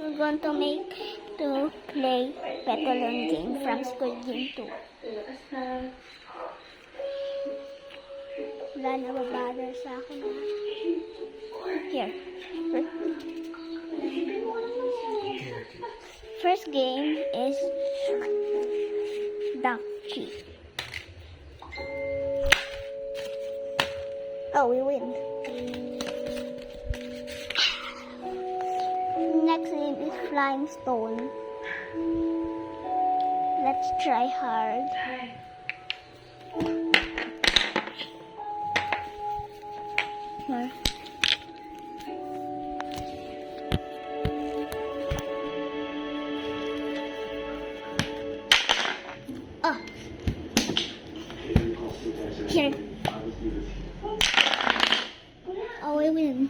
we're going to play Petalon game from Squid Game 2. Wala na babother sa akin. Here. First game is Duck Cheat. Oh, we win. Next game is Flying Stone. Let's try hard. Here. Oh. Here. Oh, we win.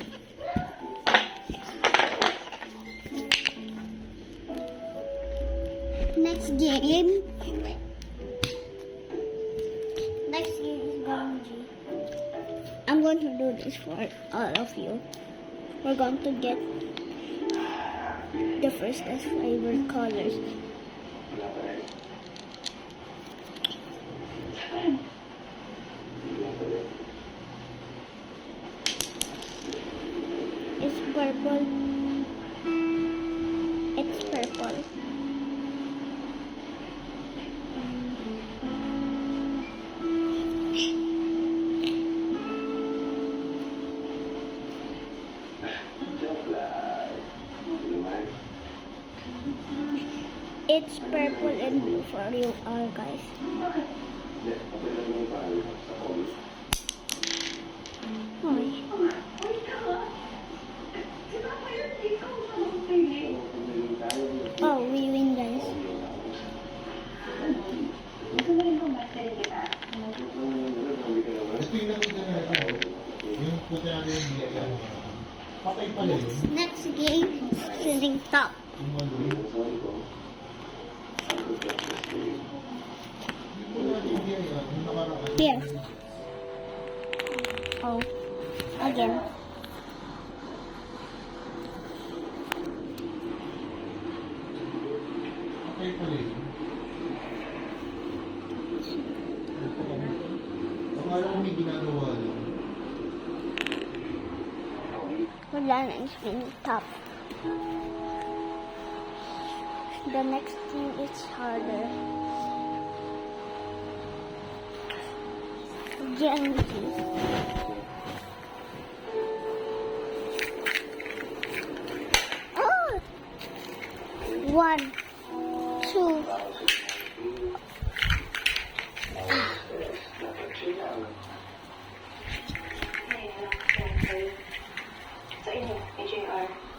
Next game. Next game is Gonji. I'm going to do this for all of you. We're going to get the first as favorite colors. It's purple. It's purple. It's purple and blue for you all, guys. Oh, we win, guys. Next game, Swimming Top. Here. Oh, again. Wala na yung Swimming Top. The next thing is harder. Genji. Oh! 1, 2.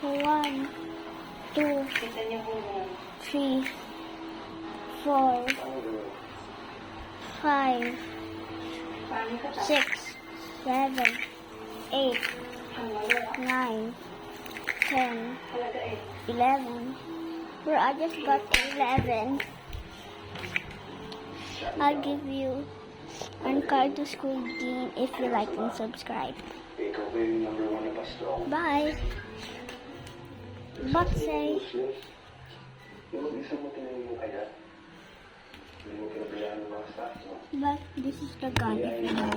One, 2, 3, 4, 5, 6, 7, 8, 9, 10, 11. Bro, I just got 11. I'll give you a card to Squid Game if you like and subscribe. Bye. But say. But this is the gun if you die.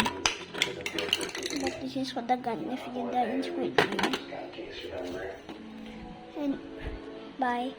But this is what the gun if you die in Squid Game. And bye.